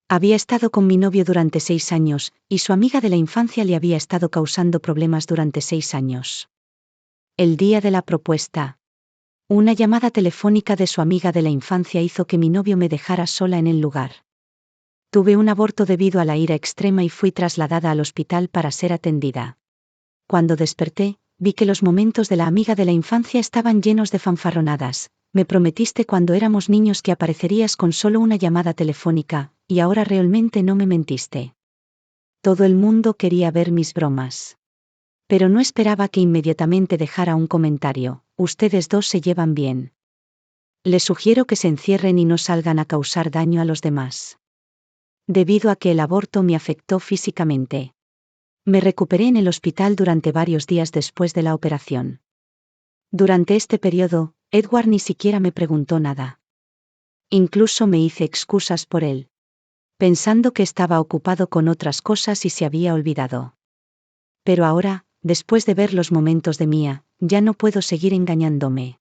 Había estado con mi novio durante 6 años, y su amiga de la infancia le había estado causando problemas durante 6 años. El día de la propuesta. Una llamada telefónica de su amiga de la infancia hizo que mi novio me dejara sola en el lugar. Tuve un aborto debido a la ira extrema y fui trasladada al hospital para ser atendida. Cuando desperté, vi que los momentos de la amiga de la infancia estaban llenos de fanfarronadas. Me prometiste cuando éramos niños que aparecerías con solo una llamada telefónica, y ahora realmente no me mentiste. Todo el mundo quería ver mis bromas. Pero no esperaba que inmediatamente dejara un comentario: ustedes dos se llevan bien. Les sugiero que se encierren y no salgan a causar daño a los demás. Debido a que el aborto me afectó físicamente. Me recuperé en el hospital durante varios días después de la operación. Durante este periodo, Edward ni siquiera me preguntó nada. Incluso me hice excusas por él, pensando que estaba ocupado con otras cosas y se había olvidado. Pero ahora, después de ver los momentos de Mia, ya no puedo seguir engañándome.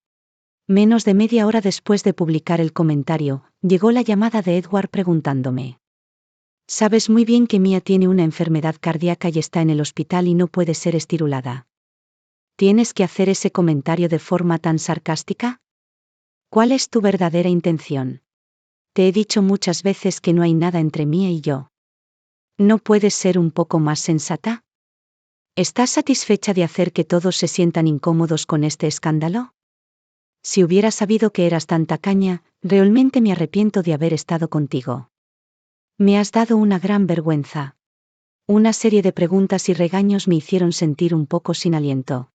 Menos de media hora después de publicar el comentario, llegó la llamada de Edward preguntándome: «Sabes muy bien que Mia tiene una enfermedad cardíaca y está en el hospital y no puede ser estirulada. ¿Tienes que hacer ese comentario de forma tan sarcástica? ¿Cuál es tu verdadera intención? Te he dicho muchas veces que no hay nada entre Mia y yo. ¿No puedes ser un poco más sensata? ¿Estás satisfecha de hacer que todos se sientan incómodos con este escándalo? Si hubiera sabido que eras tan tacaña, realmente me arrepiento de haber estado contigo. Me has dado una gran vergüenza». Una serie de preguntas y regaños me hicieron sentir un poco sin aliento.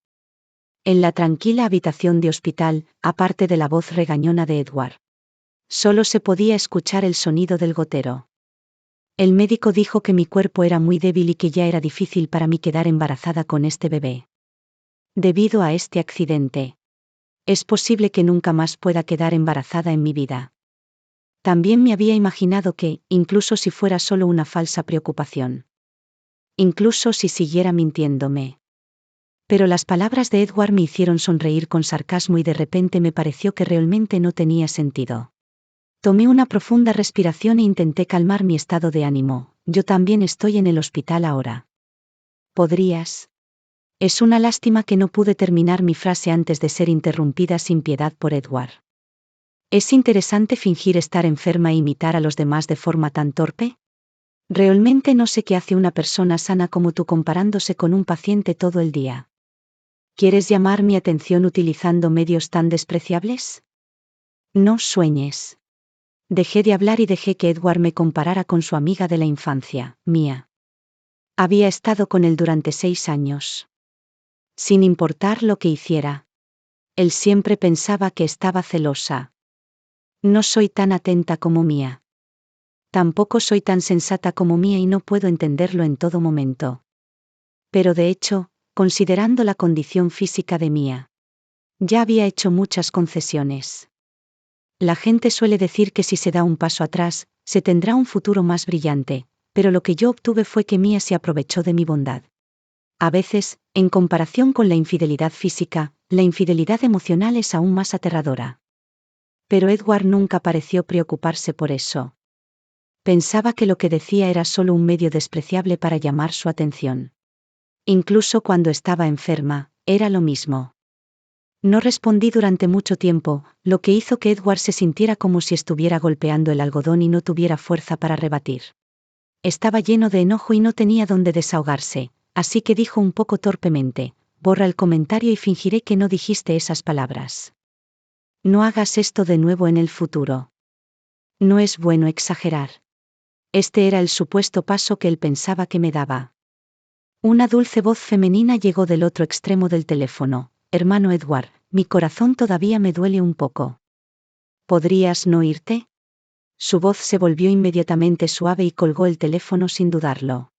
En la tranquila habitación de hospital, aparte de la voz regañona de Edward, solo se podía escuchar el sonido del gotero. El médico dijo que mi cuerpo era muy débil y que ya era difícil para mí quedar embarazada con este bebé. Debido a este accidente, es posible que nunca más pueda quedar embarazada en mi vida. También me había imaginado que, incluso si fuera solo una falsa preocupación, incluso si siguiera mintiéndome. Pero las palabras de Edward me hicieron sonreír con sarcasmo y de repente me pareció que realmente no tenía sentido. Tomé una profunda respiración e intenté calmar mi estado de ánimo. Yo también estoy en el hospital ahora. ¿Podrías? Es una lástima que no pude terminar mi frase antes de ser interrumpida sin piedad por Edward. ¿Es interesante fingir estar enferma e imitar a los demás de forma tan torpe? Realmente no sé qué hace una persona sana como tú comparándose con un paciente todo el día. ¿Quieres llamar mi atención utilizando medios tan despreciables? No sueñes. Dejé de hablar y dejé que Edward me comparara con su amiga de la infancia, Mia. Había estado con él durante 6 años. Sin importar lo que hiciera, él siempre pensaba que estaba celosa. No soy tan atenta como Mia. Tampoco soy tan sensata como Mia y no puedo entenderlo en todo momento. Pero de hecho, considerando la condición física de Mia, ya había hecho muchas concesiones. La gente suele decir que si se da un paso atrás, se tendrá un futuro más brillante, pero lo que yo obtuve fue que Mia se aprovechó de mi bondad. A veces, en comparación con la infidelidad física, la infidelidad emocional es aún más aterradora. Pero Edward nunca pareció preocuparse por eso. Pensaba que lo que decía era solo un medio despreciable para llamar su atención. Incluso cuando estaba enferma, era lo mismo. No respondí durante mucho tiempo, lo que hizo que Edward se sintiera como si estuviera golpeando el algodón y no tuviera fuerza para rebatir. Estaba lleno de enojo y no tenía dónde desahogarse, así que dijo un poco torpemente: «Borra el comentario y fingiré que no dijiste esas palabras. No hagas esto de nuevo en el futuro. No es bueno exagerar». Este era el supuesto paso que él pensaba que me daba. Una dulce voz femenina llegó del otro extremo del teléfono: «Hermano Edward, mi corazón todavía me duele un poco. ¿Podrías no irte?». Su voz se volvió inmediatamente suave y colgó el teléfono sin dudarlo.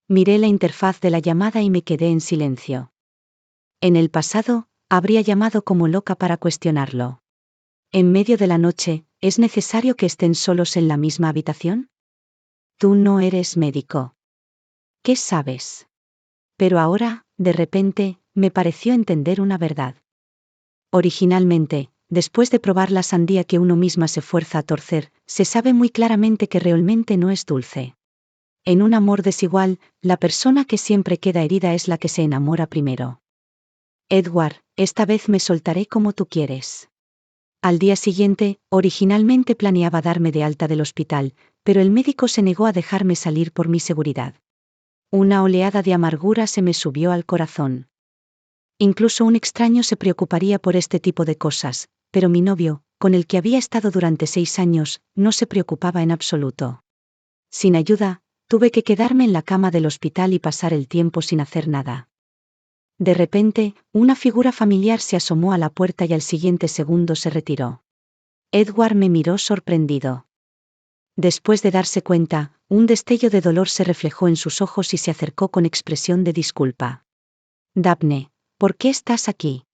Miré la interfaz de la llamada y me quedé en silencio. En el pasado, habría llamado como loca para cuestionarlo. En medio de la noche, ¿es necesario que estén solos en la misma habitación? Tú no eres médico. ¿Qué sabes? Pero ahora, de repente, me pareció entender una verdad. Originalmente, después de probar la sandía que uno misma se fuerza a torcer, se sabe muy claramente que realmente no es dulce. En un amor desigual, la persona que siempre queda herida es la que se enamora primero. Edward, esta vez me soltaré como tú quieres. Al día siguiente, originalmente planeaba darme de alta del hospital, pero el médico se negó a dejarme salir por mi seguridad. Una oleada de amargura se me subió al corazón. Incluso un extraño se preocuparía por este tipo de cosas, pero mi novio, con el que había estado durante 6 años, no se preocupaba en absoluto. Sin ayuda, tuve que quedarme en la cama del hospital y pasar el tiempo sin hacer nada. De repente, una figura familiar se asomó a la puerta y al siguiente segundo se retiró. Edward me miró sorprendido. Después de darse cuenta, un destello de dolor se reflejó en sus ojos y se acercó con expresión de disculpa. Daphne, ¿por qué estás aquí?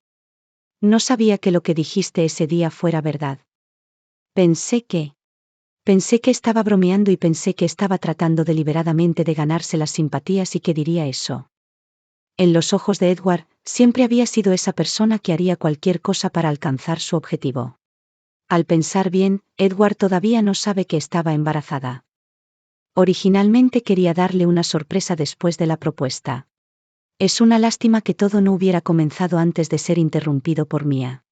No sabía que lo que dijiste ese día fuera verdad. Pensé que estaba bromeando y pensé que estaba tratando deliberadamente de ganarse las simpatías y que diría eso. En los ojos de Edward, siempre había sido esa persona que haría cualquier cosa para alcanzar su objetivo. Al pensar bien, Edward todavía no sabe que estaba embarazada. Originalmente quería darle una sorpresa después de la propuesta. Es una lástima que todo no hubiera comenzado antes de ser interrumpido por Mia.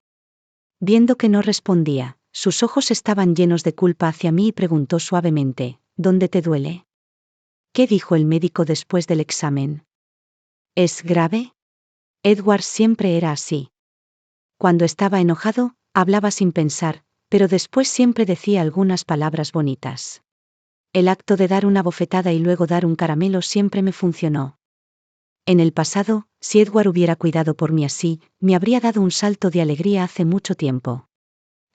Viendo que no respondía, sus ojos estaban llenos de culpa hacia mí y preguntó suavemente, ¿dónde te duele? ¿Qué dijo el médico después del examen? ¿Es grave? Edward siempre era así. Cuando estaba enojado, hablaba sin pensar, pero después siempre decía algunas palabras bonitas. El acto de dar una bofetada y luego dar un caramelo siempre me funcionó. En el pasado, si Edward hubiera cuidado por mí así, me habría dado un salto de alegría hace mucho tiempo.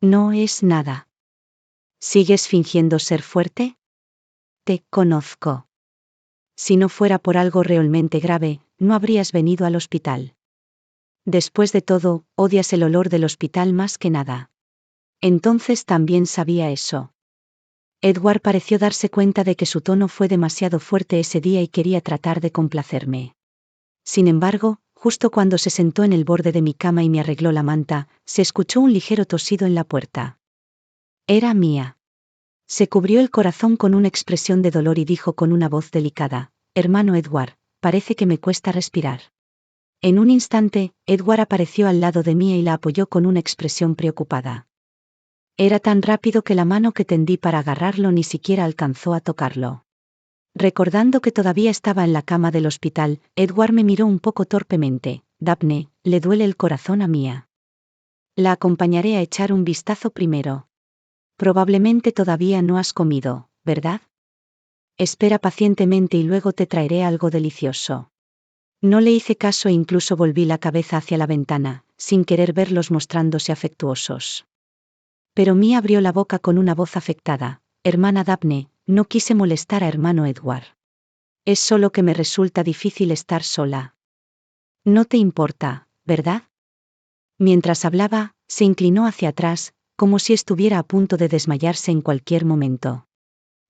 No es nada. ¿Sigues fingiendo ser fuerte? Te conozco. Si no fuera por algo realmente grave, no habrías venido al hospital. Después de todo, odias el olor del hospital más que nada. Entonces también sabía eso. Edward pareció darse cuenta de que su tono fue demasiado fuerte ese día y quería tratar de complacerme. Sin embargo, justo cuando se sentó en el borde de mi cama y me arregló la manta, se escuchó un ligero tosido en la puerta. Era Mia. Se cubrió el corazón con una expresión de dolor y dijo con una voz delicada, «Hermano Edward, parece que me cuesta respirar». En un instante, Edward apareció al lado de Mia y la apoyó con una expresión preocupada. Era tan rápido que la mano que tendí para agarrarlo ni siquiera alcanzó a tocarlo. Recordando que todavía estaba en la cama del hospital, Edward me miró un poco torpemente. «Daphne, le duele el corazón a Mia. La acompañaré a echar un vistazo primero. Probablemente todavía no has comido, ¿verdad? Espera pacientemente y luego te traeré algo delicioso». No le hice caso e incluso volví la cabeza hacia la ventana, sin querer verlos mostrándose afectuosos. Pero Mia abrió la boca con una voz afectada. «Hermana Daphne, no quise molestar a hermano Edward. Es solo que me resulta difícil estar sola. No te importa, ¿verdad?». Mientras hablaba, se inclinó hacia atrás, como si estuviera a punto de desmayarse en cualquier momento.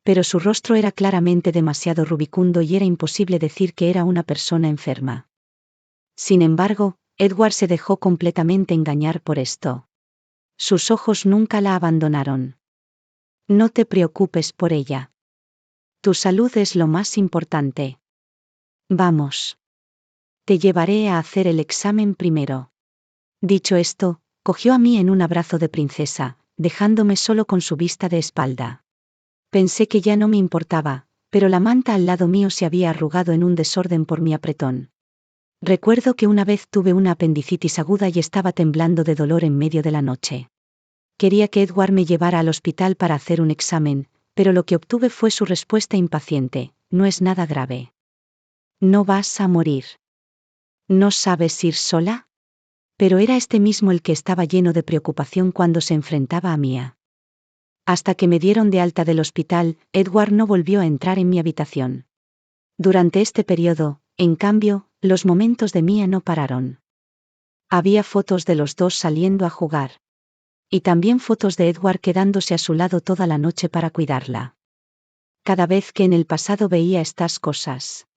Pero su rostro era claramente demasiado rubicundo y era imposible decir que era una persona enferma. Sin embargo, Edward se dejó completamente engañar por esto. Sus ojos nunca la abandonaron. «No te preocupes por ella. Tu salud es lo más importante. Vamos. Te llevaré a hacer el examen primero». Dicho esto, cogió a mí en un abrazo de princesa, dejándome solo con su vista de espalda. Pensé que ya no me importaba, pero la manta al lado mío se había arrugado en un desorden por mi apretón. Recuerdo que una vez tuve una apendicitis aguda y estaba temblando de dolor en medio de la noche. Quería que Edward me llevara al hospital para hacer un examen, pero lo que obtuve fue su respuesta impaciente: «No es nada grave. No vas a morir. ¿No sabes ir sola?». Pero era este mismo el que estaba lleno de preocupación cuando se enfrentaba a Mia. Hasta que me dieron de alta del hospital, Edward no volvió a entrar en mi habitación. Durante este periodo, en cambio, los momentos de Mia no pararon. Había fotos de los dos saliendo a jugar. Y también fotos de Edward quedándose a su lado toda la noche para cuidarla. Cada vez que en el pasado veía estas cosas,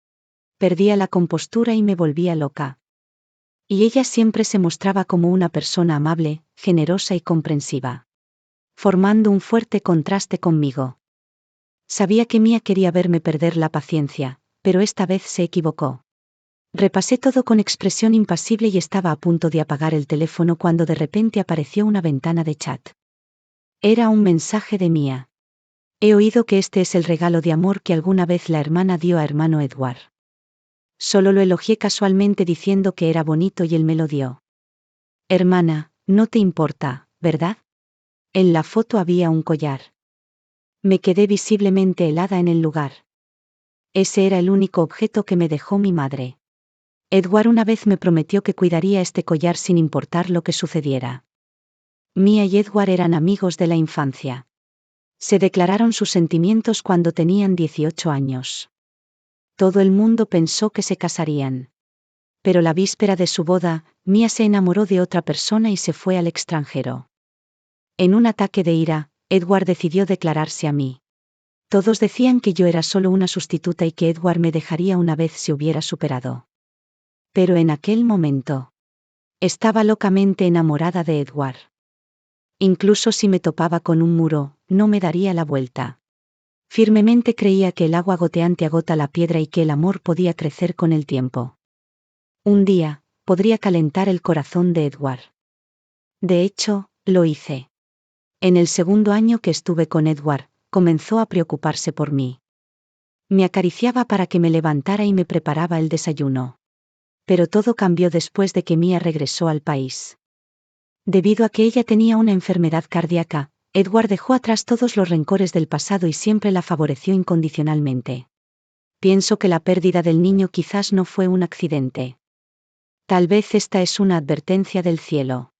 perdía la compostura y me volvía loca. Y ella siempre se mostraba como una persona amable, generosa y comprensiva, formando un fuerte contraste conmigo. Sabía que Mia quería verme perder la paciencia, pero esta vez se equivocó. Repasé todo con expresión impasible y estaba a punto de apagar el teléfono cuando de repente apareció una ventana de chat. Era un mensaje de Mia. He oído que este es el regalo de amor que alguna vez la hermana dio a hermano Edward. Solo lo elogié casualmente diciendo que era bonito y él me lo dio. Hermana, no te importa, ¿verdad? En la foto había un collar. Me quedé visiblemente helada en el lugar. Ese era el único objeto que me dejó mi madre. Edward una vez me prometió que cuidaría este collar sin importar lo que sucediera. Mia y Edward eran amigos de la infancia. Se declararon sus sentimientos cuando tenían 18 años. Todo el mundo pensó que se casarían. Pero la víspera de su boda, Mia se enamoró de otra persona y se fue al extranjero. En un ataque de ira, Edward decidió declararse a mí. Todos decían que yo era solo una sustituta y que Edward me dejaría una vez se hubiera superado. Pero en aquel momento, estaba locamente enamorada de Edward. Incluso si me topaba con un muro, no me daría la vuelta. Firmemente creía que el agua goteante agota la piedra y que el amor podía crecer con el tiempo. Un día, podría calentar el corazón de Edward. De hecho, lo hice. En el segundo año que estuve con Edward, comenzó a preocuparse por mí. Me acariciaba para que me levantara y me preparaba el desayuno. Pero todo cambió después de que Mia regresó al país. Debido a que ella tenía una enfermedad cardíaca, Edward dejó atrás todos los rencores del pasado y siempre la favoreció incondicionalmente. Pienso que la pérdida del niño quizás no fue un accidente. Tal vez esta es una advertencia del cielo.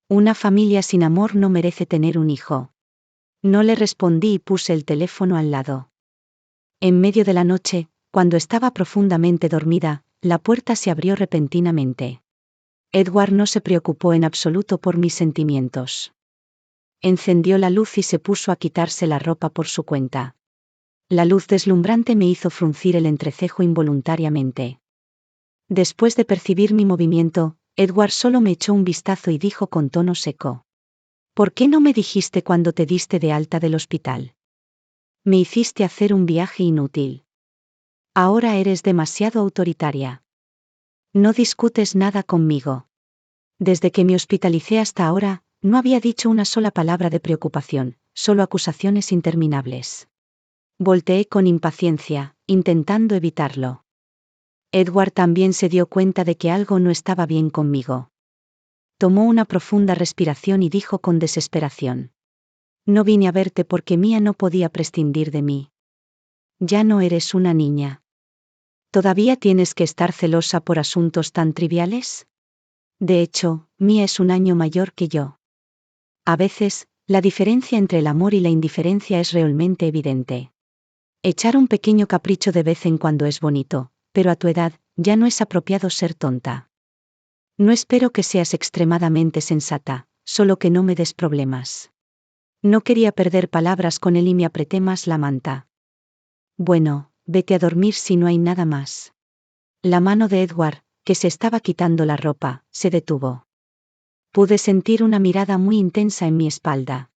Una familia sin amor no merece tener un hijo. No le respondí y puse el teléfono al lado. En medio de la noche, cuando estaba profundamente dormida, la puerta se abrió repentinamente. Edward no se preocupó en absoluto por mis sentimientos. Encendió la luz y se puso a quitarse la ropa por su cuenta. La luz deslumbrante me hizo fruncir el entrecejo involuntariamente. Después de percibir mi movimiento, Edward solo me echó un vistazo y dijo con tono seco: ¿Por qué no me dijiste cuando te diste de alta del hospital? Me hiciste hacer un viaje inútil. Ahora eres demasiado autoritaria. No discutes nada conmigo. Desde que me hospitalicé hasta ahora, no había dicho una sola palabra de preocupación, solo acusaciones interminables. Volteé con impaciencia, intentando evitarlo. Edward también se dio cuenta de que algo no estaba bien conmigo. Tomó una profunda respiración y dijo con desesperación: No vine a verte porque Mia no podía prescindir de mí. Ya no eres una niña. ¿Todavía tienes que estar celosa por asuntos tan triviales? De hecho, Mia es un año mayor que yo. A veces, la diferencia entre el amor y la indiferencia es realmente evidente. Echar un pequeño capricho de vez en cuando es bonito, pero a tu edad, ya no es apropiado ser tonta. No espero que seas extremadamente sensata, solo que no me des problemas. No quería perder palabras con él y me apreté más la manta. Bueno, vete a dormir si no hay nada más. La mano de Edward, que se estaba quitando la ropa, se detuvo. Pude sentir una mirada muy intensa en mi espalda.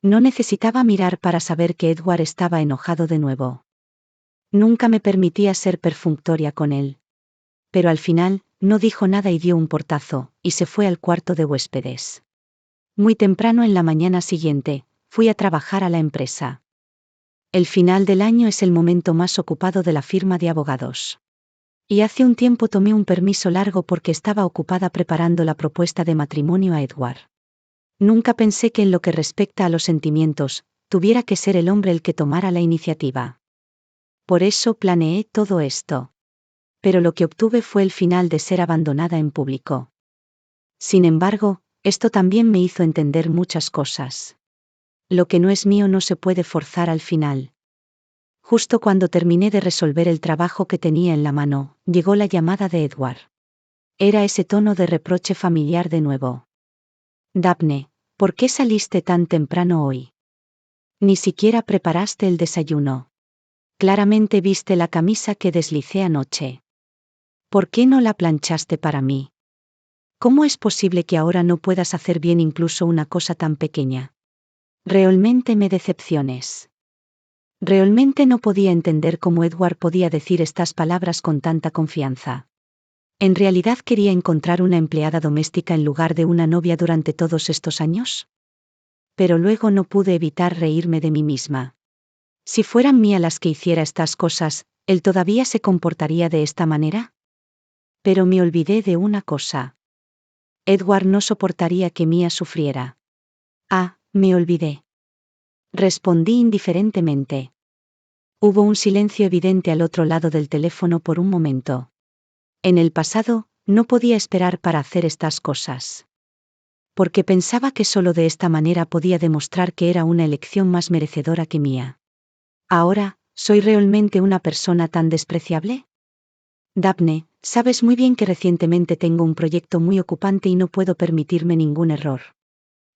No necesitaba mirar para saber que Edward estaba enojado de nuevo. Nunca me permitía ser perfunctoria con él. Pero al final, no dijo nada y dio un portazo, y se fue al cuarto de huéspedes. Muy temprano en la mañana siguiente, fui a trabajar a la empresa. El final del año es el momento más ocupado de la firma de abogados. Y hace un tiempo tomé un permiso largo porque estaba ocupada preparando la propuesta de matrimonio a Edward. Nunca pensé que en lo que respecta a los sentimientos, tuviera que ser el hombre el que tomara la iniciativa. Por eso planeé todo esto. Pero lo que obtuve fue el final de ser abandonada en público. Sin embargo, esto también me hizo entender muchas cosas. Lo que no es mío no se puede forzar al final. Justo cuando terminé de resolver el trabajo que tenía en la mano, llegó la llamada de Edward. Era ese tono de reproche familiar de nuevo. Daphne, ¿por qué saliste tan temprano hoy? Ni siquiera preparaste el desayuno. Claramente viste la camisa que deslicé anoche. ¿Por qué no la planchaste para mí? ¿Cómo es posible que ahora no puedas hacer bien incluso una cosa tan pequeña? Realmente me decepciones. Realmente no podía entender cómo Edward podía decir estas palabras con tanta confianza. ¿En realidad quería encontrar una empleada doméstica en lugar de una novia durante todos estos años? Pero luego no pude evitar reírme de mí misma. Si fueran Mía las que hiciera estas cosas, ¿él todavía se comportaría de esta manera? Pero me olvidé de una cosa. Edward no soportaría que Mía sufriera. Me olvidé. Respondí indiferentemente. Hubo un silencio evidente al otro lado del teléfono por un momento. En el pasado, no podía esperar para hacer estas cosas. Porque pensaba que solo de esta manera podía demostrar que era una elección más merecedora que Mía. Ahora, ¿soy realmente una persona tan despreciable? Daphne, sabes muy bien que recientemente tengo un proyecto muy ocupante y no puedo permitirme ningún error.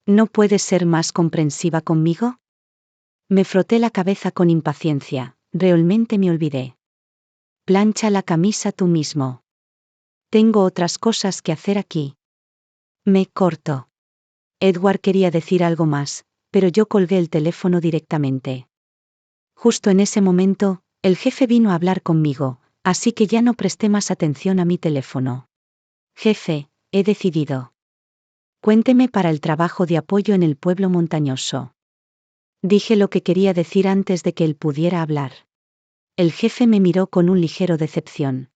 ¿No puedes ser más comprensiva conmigo? Me froté la cabeza con impaciencia, realmente me olvidé. Plancha la camisa tú mismo. Tengo otras cosas que hacer aquí. Me corto. Edward quería decir algo más, pero yo colgué el teléfono directamente. Justo en ese momento, el jefe vino a hablar conmigo, así que ya no presté más atención a mi teléfono. Jefe, he decidido. Cuénteme para el trabajo de apoyo en el pueblo montañoso. Dije lo que quería decir antes de que él pudiera hablar. El jefe me miró con un ligero decepción.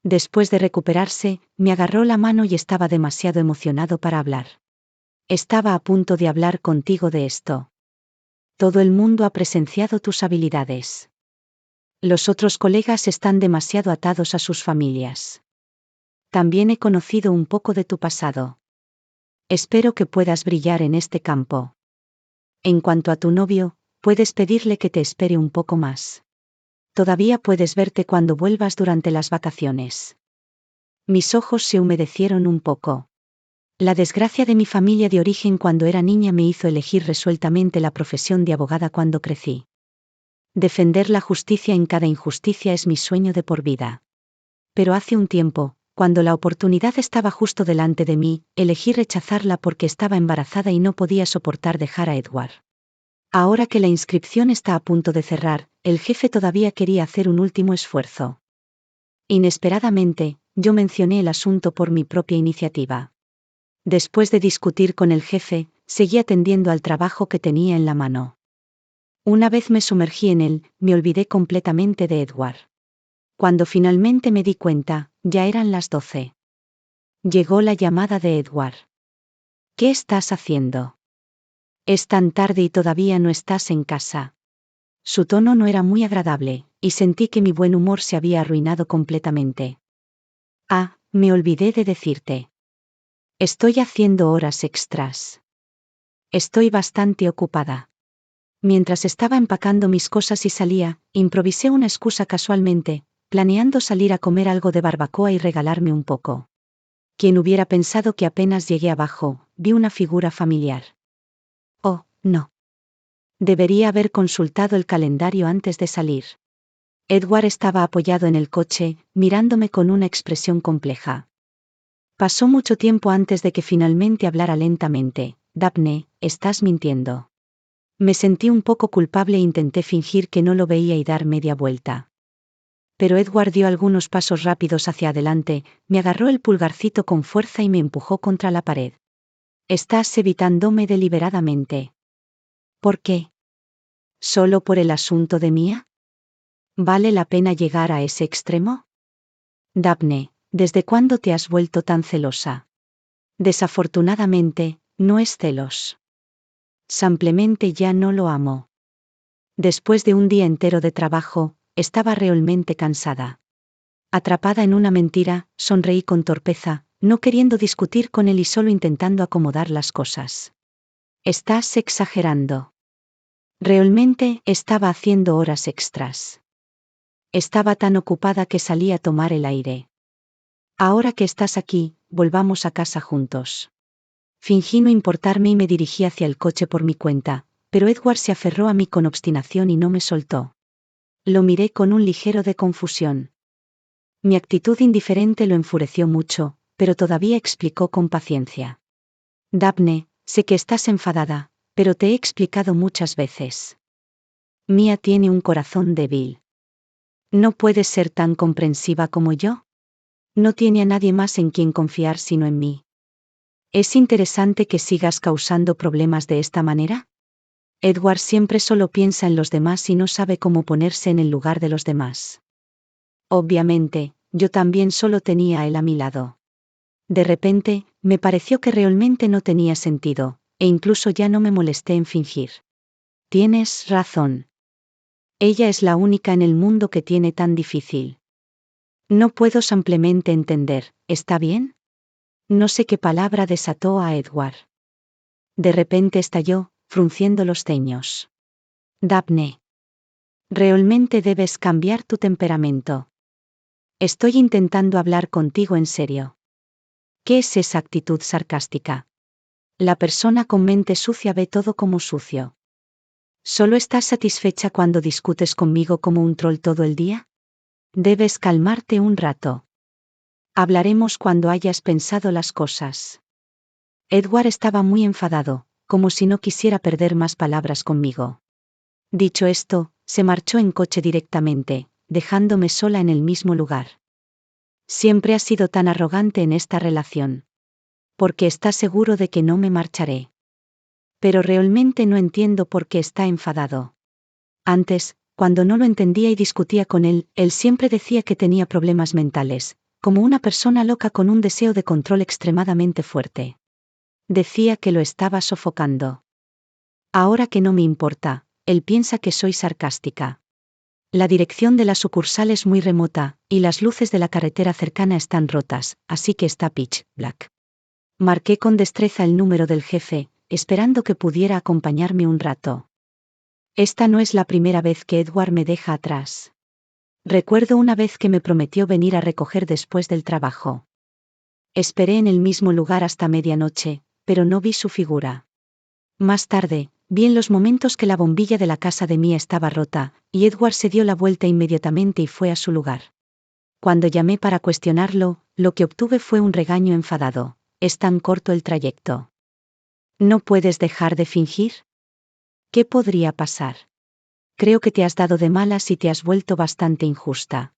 Después de recuperarse, me agarró la mano y estaba demasiado emocionado para hablar. Estaba a punto de hablar contigo de esto. Todo el mundo ha presenciado tus habilidades. Los otros colegas están demasiado atados a sus familias. También he conocido un poco de tu pasado. Espero que puedas brillar en este campo. En cuanto a tu novio, puedes pedirle que te espere un poco más. Todavía puedes verte cuando vuelvas durante las vacaciones. Mis ojos se humedecieron un poco. La desgracia de mi familia de origen cuando era niña me hizo elegir resueltamente la profesión de abogada cuando crecí. Defender la justicia en cada injusticia es mi sueño de por vida. Pero hace un tiempo, cuando la oportunidad estaba justo delante de mí, elegí rechazarla porque estaba embarazada y no podía soportar dejar a Edward. Ahora que la inscripción está a punto de cerrar, el jefe todavía quería hacer un último esfuerzo. Inesperadamente, yo mencioné el asunto por mi propia iniciativa. Después de discutir con el jefe, seguí atendiendo al trabajo que tenía en la mano. Una vez me sumergí en él, me olvidé completamente de Edward. Cuando finalmente me di cuenta, ya eran las 12. Llegó la llamada de Edward. ¿Qué estás haciendo? Es tan tarde y todavía no estás en casa. Su tono no era muy agradable, y sentí que mi buen humor se había arruinado completamente. Me olvidé de decirte. Estoy haciendo horas extras. Estoy bastante ocupada. Mientras estaba empacando mis cosas y salía, improvisé una excusa casualmente, planeando salir a comer algo de barbacoa y regalarme un poco. ¿Quién hubiera pensado que apenas llegué abajo, vi una figura familiar? Oh, no. Debería haber consultado el calendario antes de salir. Edward estaba apoyado en el coche, mirándome con una expresión compleja. Pasó mucho tiempo antes de que finalmente hablara lentamente. Daphne, estás mintiendo. Me sentí un poco culpable e intenté fingir que no lo veía y dar media vuelta. Pero Edward dio algunos pasos rápidos hacia adelante, me agarró el pulgarcito con fuerza y me empujó contra la pared. Estás evitándome deliberadamente. ¿Por qué? ¿Solo por el asunto de Mía? ¿Vale la pena llegar a ese extremo? Daphne, ¿desde cuándo te has vuelto tan celosa? Desafortunadamente, no es celos. Simplemente ya no lo amo. Después de un día entero de trabajo, estaba realmente cansada. Atrapada en una mentira, sonreí con torpeza, no queriendo discutir con él y solo intentando acomodar las cosas. Estás exagerando. Realmente estaba haciendo horas extras. Estaba tan ocupada que salí a tomar el aire. Ahora que estás aquí, volvamos a casa juntos. Fingí no importarme y me dirigí hacia el coche por mi cuenta, pero Edward se aferró a mí con obstinación y no me soltó. Lo miré con un ligero de confusión. Mi actitud indiferente lo enfureció mucho, pero todavía explicó con paciencia. Daphne, sé que estás enfadada, pero te he explicado muchas veces. Mia tiene un corazón débil. ¿No puedes ser tan comprensiva como yo? No tiene a nadie más en quien confiar sino en mí. ¿Es interesante que sigas causando problemas de esta manera? Edward siempre solo piensa en los demás y no sabe cómo ponerse en el lugar de los demás. Obviamente, yo también solo tenía a él a mi lado. De repente, me pareció que realmente no tenía sentido, e incluso ya no me molesté en fingir. Tienes razón. Ella es la única en el mundo que tiene tan difícil. No puedo simplemente entender, ¿está bien? No sé qué palabra desató a Edward. De repente estalló, frunciendo los ceños. Daphne. Realmente debes cambiar tu temperamento. Estoy intentando hablar contigo en serio. ¿Qué es esa actitud sarcástica? La persona con mente sucia ve todo como sucio. ¿Solo estás satisfecha cuando discutes conmigo como un troll todo el día? Debes calmarte un rato. Hablaremos cuando hayas pensado las cosas. Edward estaba muy enfadado, como si no quisiera perder más palabras conmigo. Dicho esto, se marchó en coche directamente, dejándome sola en el mismo lugar. Siempre has sido tan arrogante en esta relación. Porque está seguro de que no me marcharé. Pero realmente no entiendo por qué está enfadado. Antes, cuando no lo entendía y discutía con él, él siempre decía que tenía problemas mentales, como una persona loca con un deseo de control extremadamente fuerte. Decía que lo estaba sofocando. Ahora que no me importa, él piensa que soy sarcástica. La dirección de la sucursal es muy remota, y las luces de la carretera cercana están rotas, así que está pitch black. Marqué con destreza el número del jefe, esperando que pudiera acompañarme un rato. Esta no es la primera vez que Edward me deja atrás. Recuerdo una vez que me prometió venir a recoger después del trabajo. Esperé en el mismo lugar hasta medianoche, pero no vi su figura. Más tarde, vi en los momentos que la bombilla de la casa de Mia estaba rota, y Edward se dio la vuelta inmediatamente y fue a su lugar. Cuando llamé para cuestionarlo, lo que obtuve fue un regaño enfadado. Es tan corto el trayecto. ¿No puedes dejar de fingir? ¿Qué podría pasar? Creo que te has dado de malas y te has vuelto bastante injusta.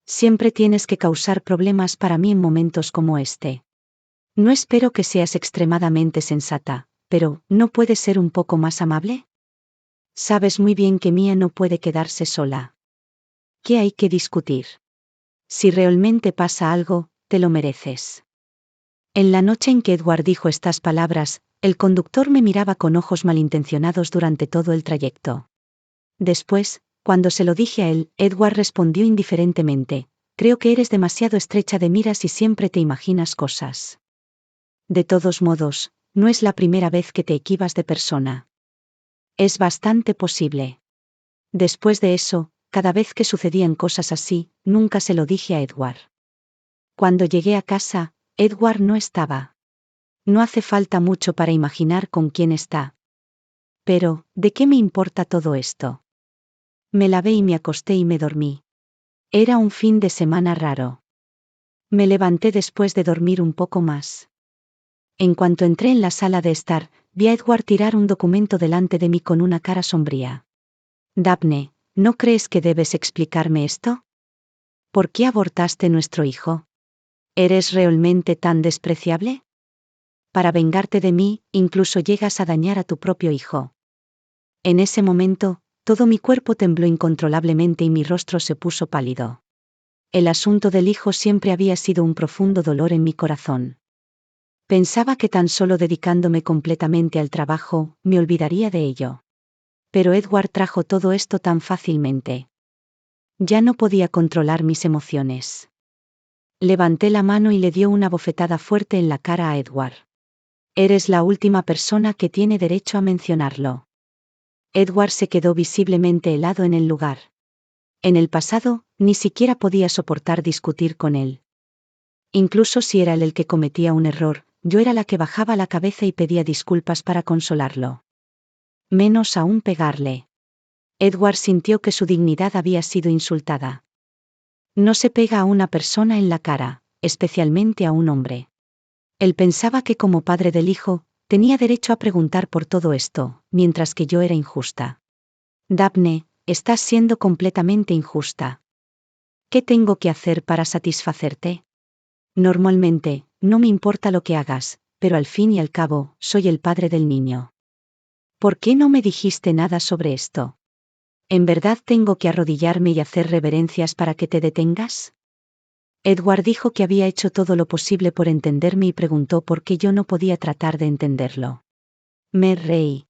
Siempre tienes que causar problemas para mí en momentos como este. No espero que seas extremadamente sensata, pero ¿no puedes ser un poco más amable? Sabes muy bien que Mia no puede quedarse sola. ¿Qué hay que discutir? Si realmente pasa algo, te lo mereces. En la noche en que Edward dijo estas palabras, el conductor me miraba con ojos malintencionados durante todo el trayecto. Después, cuando se lo dije a él, Edward respondió indiferentemente: creo que eres demasiado estrecha de miras y siempre te imaginas cosas. De todos modos, no es la primera vez que te equivocas de persona. Es bastante posible. Después de eso, cada vez que sucedían cosas así, nunca se lo dije a Edward. Cuando llegué a casa, Edward no estaba. No hace falta mucho para imaginar con quién está. Pero, ¿de qué me importa todo esto? Me lavé y me acosté y me dormí. Era un fin de semana raro. Me levanté después de dormir un poco más. En cuanto entré en la sala de estar, vi a Edward tirar un documento delante de mí con una cara sombría. Daphne, ¿no crees que debes explicarme esto? ¿Por qué abortaste nuestro hijo? ¿Eres realmente tan despreciable? Para vengarte de mí, incluso llegas a dañar a tu propio hijo. En ese momento, todo mi cuerpo tembló incontrolablemente y mi rostro se puso pálido. El asunto del hijo siempre había sido un profundo dolor en mi corazón. Pensaba que tan solo dedicándome completamente al trabajo, me olvidaría de ello. Pero Edward trajo todo esto tan fácilmente. Ya no podía controlar mis emociones. Levanté la mano y le dio una bofetada fuerte en la cara a Edward. Eres la última persona que tiene derecho a mencionarlo. Edward se quedó visiblemente helado en el lugar. En el pasado, ni siquiera podía soportar discutir con él. Incluso si era él el que cometía un error, yo era la que bajaba la cabeza y pedía disculpas para consolarlo. Menos aún pegarle. Edward sintió que su dignidad había sido insultada. No se pega a una persona en la cara, especialmente a un hombre. Él pensaba que como padre del hijo, tenía derecho a preguntar por todo esto, mientras que yo era injusta. Daphne, estás siendo completamente injusta. ¿Qué tengo que hacer para satisfacerte? Normalmente, no me importa lo que hagas, pero al fin y al cabo, soy el padre del niño. ¿Por qué no me dijiste nada sobre esto? ¿En verdad tengo que arrodillarme y hacer reverencias para que te detengas? Edward dijo que había hecho todo lo posible por entenderme y preguntó por qué yo no podía tratar de entenderlo. Me reí.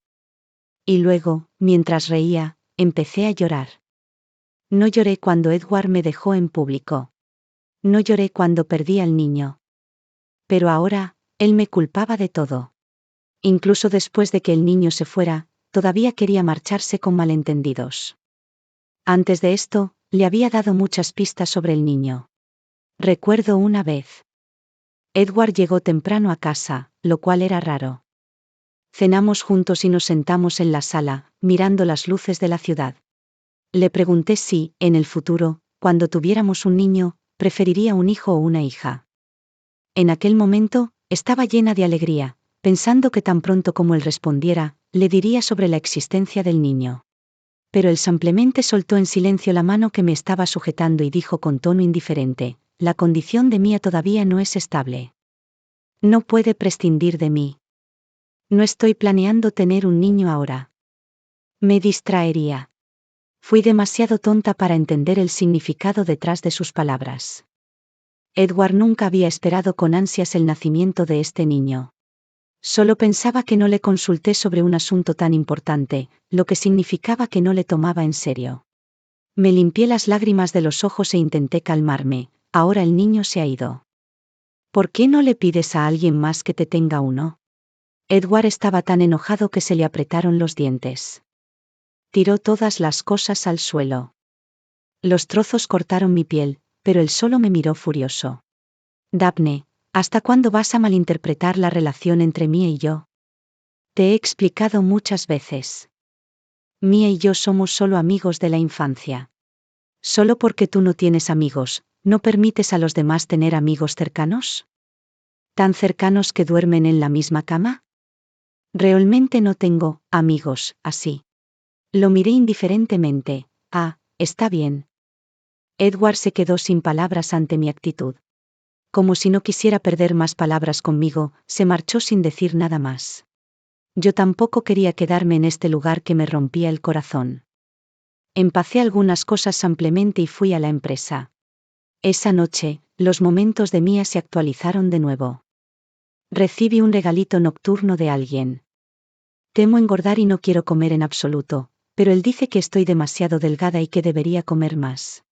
Y luego, mientras reía, empecé a llorar. No lloré cuando Edward me dejó en público. No lloré cuando perdí al niño. Pero ahora, él me culpaba de todo. Incluso después de que el niño se fuera, todavía quería marcharse con malentendidos. Antes de esto, le había dado muchas pistas sobre el niño. Recuerdo una vez. Edward llegó temprano a casa, lo cual era raro. Cenamos juntos y nos sentamos en la sala, mirando las luces de la ciudad. Le pregunté si, en el futuro, cuando tuviéramos un niño, preferiría un hijo o una hija. En aquel momento, estaba llena de alegría, pensando que tan pronto como él respondiera, le diría sobre la existencia del niño. Pero él simplemente soltó en silencio la mano que me estaba sujetando y dijo con tono indiferente: la condición de Mia todavía no es estable. No puede prescindir de mí. No estoy planeando tener un niño ahora. Me distraería. Fui demasiado tonta para entender el significado detrás de sus palabras. Edward nunca había esperado con ansias el nacimiento de este niño. Solo pensaba que no le consulté sobre un asunto tan importante, lo que significaba que no le tomaba en serio. Me limpié las lágrimas de los ojos e intenté calmarme. Ahora el niño se ha ido. ¿Por qué no le pides a alguien más que te tenga uno? Edward estaba tan enojado que se le apretaron los dientes. Tiró todas las cosas al suelo. Los trozos cortaron mi piel, pero él solo me miró furioso. Daphne, ¿hasta cuándo vas a malinterpretar la relación entre Mia y yo? Te he explicado muchas veces. Mia y yo somos solo amigos de la infancia. Solo porque tú no tienes amigos, ¿no permites a los demás tener amigos cercanos? ¿Tan cercanos que duermen en la misma cama? Realmente no tengo amigos así. Lo miré indiferentemente. Ah, está bien. Edward se quedó sin palabras ante mi actitud. Como si no quisiera perder más palabras conmigo, se marchó sin decir nada más. Yo tampoco quería quedarme en este lugar que me rompía el corazón. Empacé algunas cosas ampliamente y fui a la empresa. Esa noche, los momentos de Mia se actualizaron de nuevo. Recibí un regalito nocturno de alguien. Temo engordar y no quiero comer en absoluto, pero él dice que estoy demasiado delgada y que debería comer más.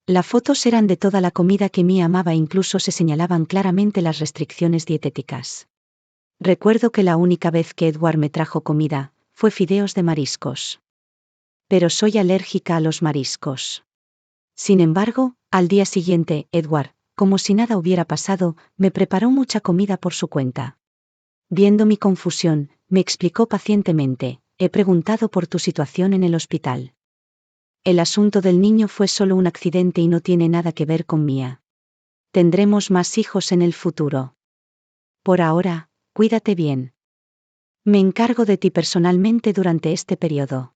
Las fotos eran de toda la comida que Mia amaba e incluso se señalaban claramente las restricciones dietéticas. Recuerdo que la única vez que Edward me trajo comida, fue fideos de mariscos. Pero soy alérgica a los mariscos. Sin embargo, al día siguiente, Edward, como si nada hubiera pasado, me preparó mucha comida por su cuenta. Viendo mi confusión, me explicó pacientemente: he preguntado por tu situación en el hospital. El asunto del niño fue solo un accidente y no tiene nada que ver con Mia. Tendremos más hijos en el futuro. Por ahora, cuídate bien. Me encargo de ti personalmente durante este periodo.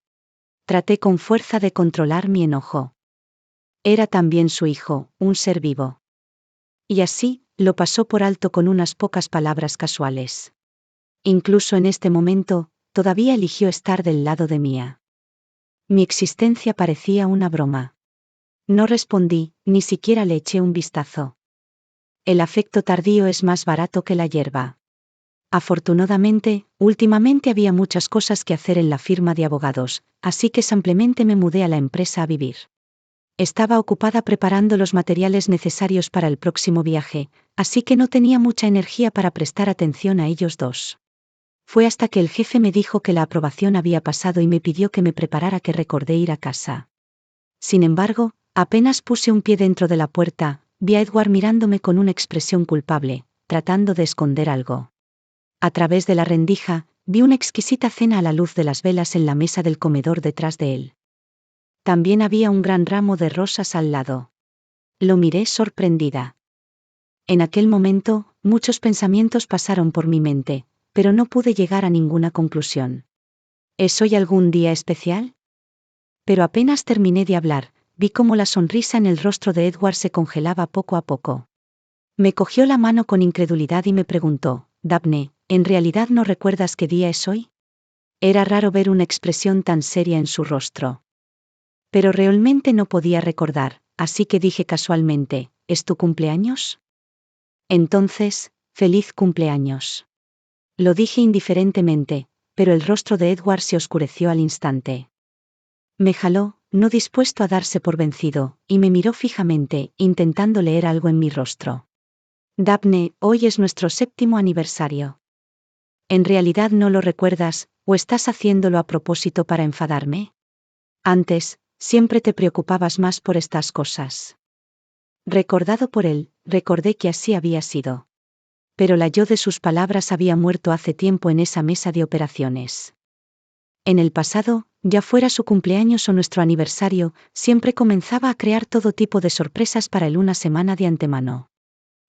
Traté con fuerza de controlar mi enojo. Era también su hijo, un ser vivo. Y así, lo pasó por alto con unas pocas palabras casuales. Incluso en este momento, todavía eligió estar del lado de Mia. Mi existencia parecía una broma. No respondí, ni siquiera le eché un vistazo. El afecto tardío es más barato que la hierba. Afortunadamente, últimamente había muchas cosas que hacer en la firma de abogados, así que simplemente me mudé a la empresa a vivir. Estaba ocupada preparando los materiales necesarios para el próximo viaje, así que no tenía mucha energía para prestar atención a ellos dos. Fue hasta que el jefe me dijo que la aprobación había pasado y me pidió que me preparara que recordé ir a casa. Sin embargo, apenas puse un pie dentro de la puerta, vi a Edward mirándome con una expresión culpable, tratando de esconder algo. A través de la rendija, vi una exquisita cena a la luz de las velas en la mesa del comedor detrás de él. También había un gran ramo de rosas al lado. Lo miré sorprendida. En aquel momento, muchos pensamientos pasaron por mi mente, pero no pude llegar a ninguna conclusión. ¿Es hoy algún día especial? Pero apenas terminé de hablar, vi cómo la sonrisa en el rostro de Edward se congelaba poco a poco. Me cogió la mano con incredulidad y me preguntó, Daphne, ¿en realidad no recuerdas qué día es hoy? Era raro ver una expresión tan seria en su rostro. Pero realmente no podía recordar, así que dije casualmente, ¿es tu cumpleaños? Entonces, feliz cumpleaños. Lo dije indiferentemente, pero el rostro de Edward se oscureció al instante. Me jaló, no dispuesto a darse por vencido, y me miró fijamente, intentando leer algo en mi rostro. Daphne, hoy es nuestro 7º aniversario. ¿En realidad no lo recuerdas, o estás haciéndolo a propósito para enfadarme? Antes, siempre te preocupabas más por estas cosas. Recordado por él, recordé que así había sido. Pero la yo de sus palabras había muerto hace tiempo en esa mesa de operaciones. En el pasado, ya fuera su cumpleaños o nuestro aniversario, siempre comenzaba a crear todo tipo de sorpresas para él una semana de antemano.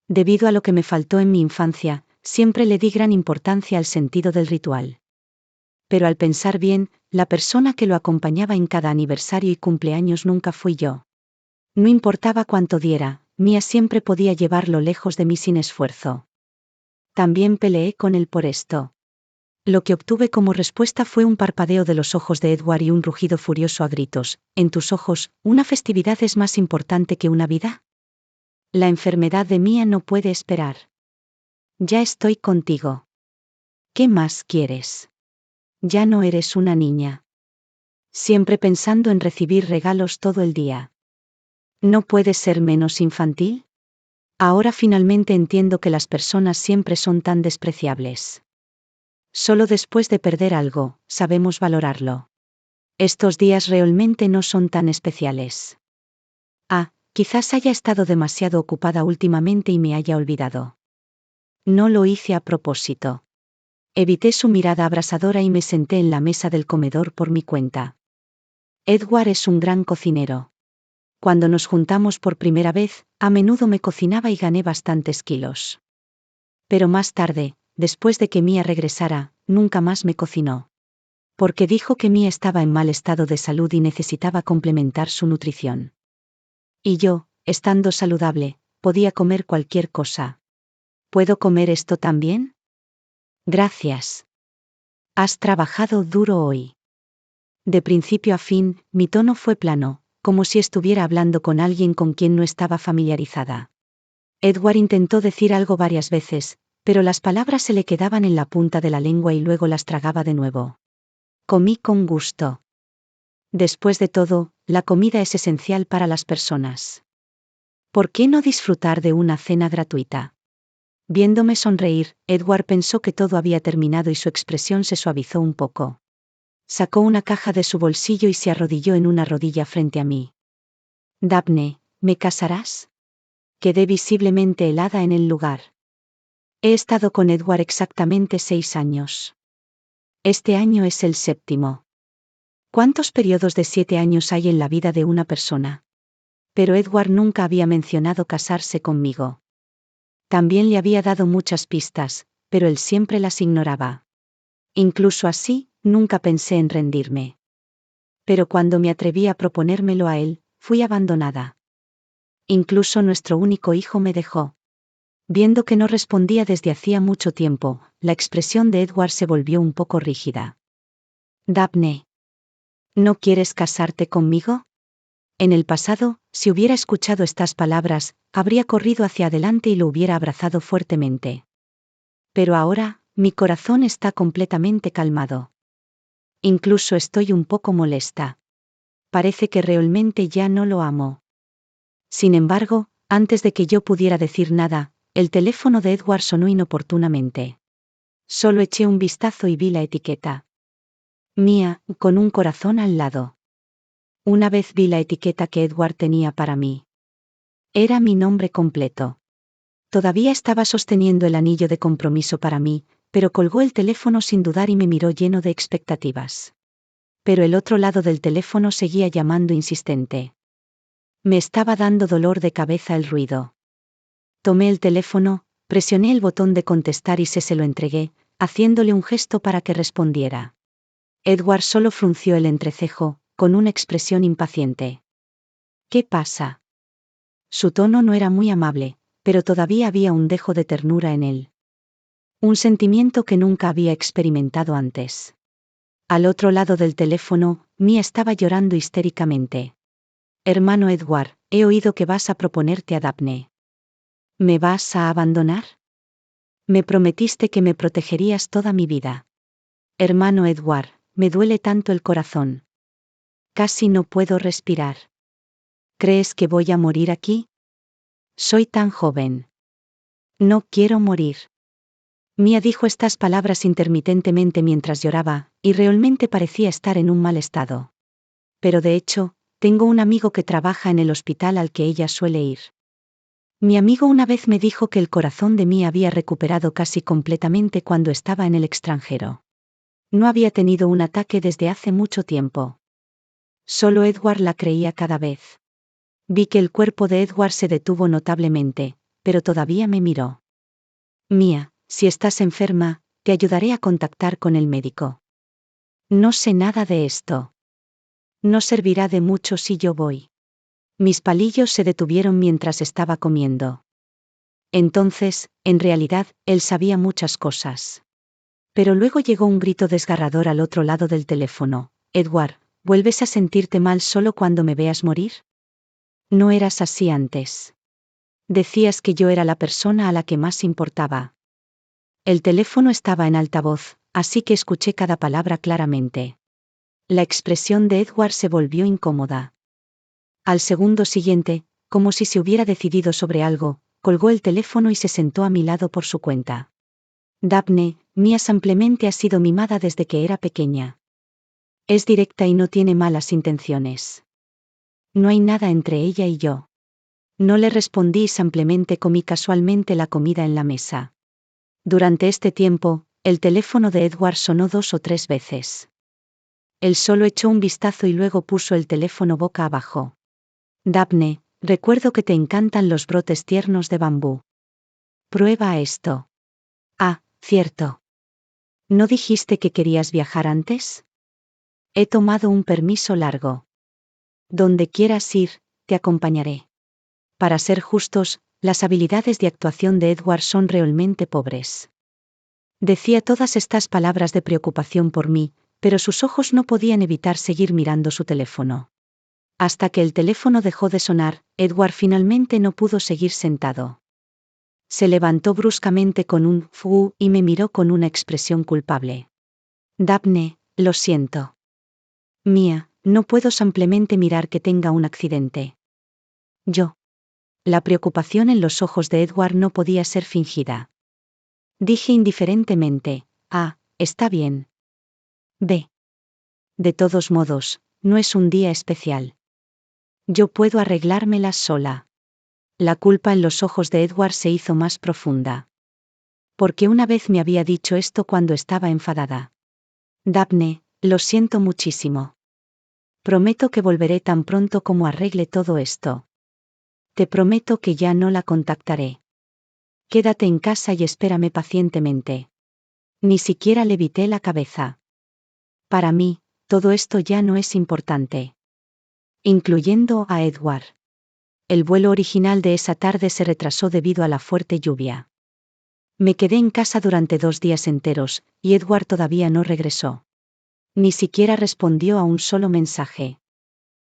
Debido a lo que me faltó en mi infancia, siempre le di gran importancia al sentido del ritual. Pero al pensar bien, la persona que lo acompañaba en cada aniversario y cumpleaños nunca fui yo. No importaba cuánto diera, Mía siempre podía llevarlo lejos de mí sin esfuerzo. También peleé con él por esto. Lo que obtuve como respuesta fue un parpadeo de los ojos de Edward y un rugido furioso a gritos. ¿En tus ojos, una festividad es más importante que una vida? La enfermedad de Mía no puede esperar. Ya estoy contigo. ¿Qué más quieres? Ya no eres una niña. Siempre pensando en recibir regalos todo el día. ¿No puedes ser menos infantil? Ahora finalmente entiendo que las personas siempre son tan despreciables. Solo después de perder algo, sabemos valorarlo. Estos días realmente no son tan especiales. Quizás haya estado demasiado ocupada últimamente y me haya olvidado. No lo hice a propósito. Evité su mirada abrasadora y me senté en la mesa del comedor por mi cuenta. Edward es un gran cocinero. Cuando nos juntamos por primera vez, a menudo me cocinaba y gané bastantes kilos. Pero más tarde, después de que Mía regresara, nunca más me cocinó. Porque dijo que Mía estaba en mal estado de salud y necesitaba complementar su nutrición. Y yo, estando saludable, podía comer cualquier cosa. ¿Puedo comer esto también? Gracias. Has trabajado duro hoy. De principio a fin, mi tono fue plano, como si estuviera hablando con alguien con quien no estaba familiarizada. Edward intentó decir algo varias veces, pero las palabras se le quedaban en la punta de la lengua y luego las tragaba de nuevo. Comí con gusto. Después de todo, la comida es esencial para las personas. ¿Por qué no disfrutar de una cena gratuita? Viéndome sonreír, Edward pensó que todo había terminado y su expresión se suavizó un poco. Sacó una caja de su bolsillo y se arrodilló en una rodilla frente a mí. Daphne, ¿me casarás? Quedé visiblemente helada en el lugar. He estado con Edward exactamente 6 años. Este año es el 7º. ¿Cuántos periodos de 7 años hay en la vida de una persona? Pero Edward nunca había mencionado casarse conmigo. También le había dado muchas pistas, pero él siempre las ignoraba. Incluso así, nunca pensé en rendirme. Pero cuando me atreví a proponérmelo a él, fui abandonada. Incluso nuestro único hijo me dejó. Viendo que no respondía desde hacía mucho tiempo, la expresión de Edward se volvió un poco rígida. Daphne, ¿no quieres casarte conmigo? En el pasado, si hubiera escuchado estas palabras, habría corrido hacia adelante y lo hubiera abrazado fuertemente. Pero ahora, mi corazón está completamente calmado. Incluso estoy un poco molesta. Parece que realmente ya no lo amo. Sin embargo, antes de que yo pudiera decir nada, el teléfono de Edward sonó inoportunamente. Solo eché un vistazo y vi la etiqueta. Mía, con un corazón al lado. Una vez vi la etiqueta que Edward tenía para mí. Era mi nombre completo. Todavía estaba sosteniendo el anillo de compromiso para mí, pero colgó el teléfono sin dudar y me miró lleno de expectativas. Pero el otro lado del teléfono seguía llamando insistente. Me estaba dando dolor de cabeza el ruido. Tomé el teléfono, presioné el botón de contestar y se lo entregué, haciéndole un gesto para que respondiera. Edward solo frunció el entrecejo, con una expresión impaciente. ¿Qué pasa? Su tono no era muy amable, pero todavía había un dejo de ternura en él. Un sentimiento que nunca había experimentado antes. Al otro lado del teléfono, Mia estaba llorando histéricamente. Hermano Edward, he oído que vas a proponerte a Daphne. ¿Me vas a abandonar? Me prometiste que me protegerías toda mi vida. Hermano Edward, me duele tanto el corazón. Casi no puedo respirar. ¿Crees que voy a morir aquí? Soy tan joven. No quiero morir. Mia dijo estas palabras intermitentemente mientras lloraba, y realmente parecía estar en un mal estado. Pero de hecho, tengo un amigo que trabaja en el hospital al que ella suele ir. Mi amigo una vez me dijo que el corazón de Mia había recuperado casi completamente cuando estaba en el extranjero. No había tenido un ataque desde hace mucho tiempo. Solo Edward la creía cada vez. Vi que el cuerpo de Edward se detuvo notablemente, pero todavía me miró. Mia, si estás enferma, te ayudaré a contactar con el médico. No sé nada de esto. No servirá de mucho si yo voy. Mis palillos se detuvieron mientras estaba comiendo. Entonces, en realidad, él sabía muchas cosas. Pero luego llegó un grito desgarrador al otro lado del teléfono. Edward, ¿vuelves a sentirte mal solo cuando me veas morir? No eras así antes. Decías que yo era la persona a la que más importaba. El teléfono estaba en altavoz, así que escuché cada palabra claramente. La expresión de Edward se volvió incómoda. Al segundo siguiente, como si se hubiera decidido sobre algo, colgó el teléfono y se sentó a mi lado por su cuenta. Daphne, Mia simplemente ha sido mimada desde que era pequeña. Es directa y no tiene malas intenciones. No hay nada entre ella y yo. No le respondí y simplemente comí casualmente la comida en la mesa. Durante este tiempo, el teléfono de Edward sonó 2 o 3 veces. Él solo echó un vistazo y luego puso el teléfono boca abajo. Daphne, recuerdo que te encantan los brotes tiernos de bambú. Prueba esto. Ah, cierto. ¿No dijiste que querías viajar antes? He tomado un permiso largo. Donde quieras ir, te acompañaré. Para ser justos, las habilidades de actuación de Edward son realmente pobres. Decía todas estas palabras de preocupación por mí, pero sus ojos no podían evitar seguir mirando su teléfono. Hasta que el teléfono dejó de sonar, Edward finalmente no pudo seguir sentado. Se levantó bruscamente con un «fu» y me miró con una expresión culpable. Daphne, lo siento. Mia, no puedo simplemente mirar que tenga un accidente. Yo. La preocupación en los ojos de Edward no podía ser fingida. Dije indiferentemente, está bien. Ve. De todos modos, no es un día especial. Yo puedo arreglármela sola. La culpa en los ojos de Edward se hizo más profunda. Porque una vez me había dicho esto cuando estaba enfadada. Daphne, lo siento muchísimo. Prometo que volveré tan pronto como arregle todo esto. Te prometo que ya no la contactaré. Quédate en casa y espérame pacientemente. Ni siquiera levité la cabeza. Para mí, todo esto ya no es importante. Incluyendo a Edward. El vuelo original de esa tarde se retrasó debido a la fuerte lluvia. Me quedé en casa durante 2 días enteros, y Edward todavía no regresó. Ni siquiera respondió a un solo mensaje.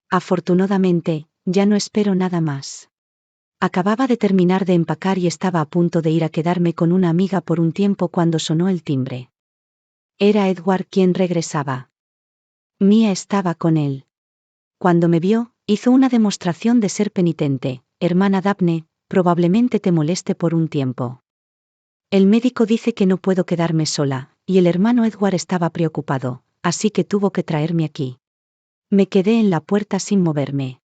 Afortunadamente, ya no espero nada más. Acababa de terminar de empacar y estaba a punto de ir a quedarme con una amiga por un tiempo cuando sonó el timbre. Era Edward quien regresaba. Mia estaba con él. Cuando me vio, hizo una demostración de ser penitente. Hermana Daphne, probablemente te moleste por un tiempo. El médico dice que no puedo quedarme sola, y el hermano Edward estaba preocupado, así que tuvo que traerme aquí. Me quedé en la puerta sin moverme.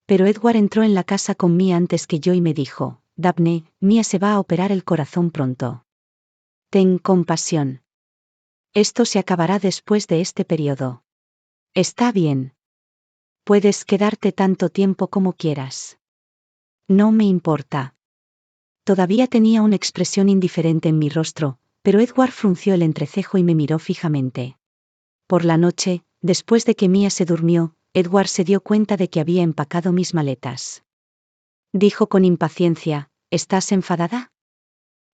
Pero Edward entró en la casa con Mia antes que yo y me dijo, Daphne, Mia se va a operar el corazón pronto. Ten compasión. Esto se acabará después de este periodo. Está bien. Puedes quedarte tanto tiempo como quieras. No me importa. Todavía tenía una expresión indiferente en mi rostro, pero Edward frunció el entrecejo y me miró fijamente. Por la noche, después de que Mia se durmió, Edward se dio cuenta de que había empacado mis maletas. Dijo con impaciencia: ¿Estás enfadada?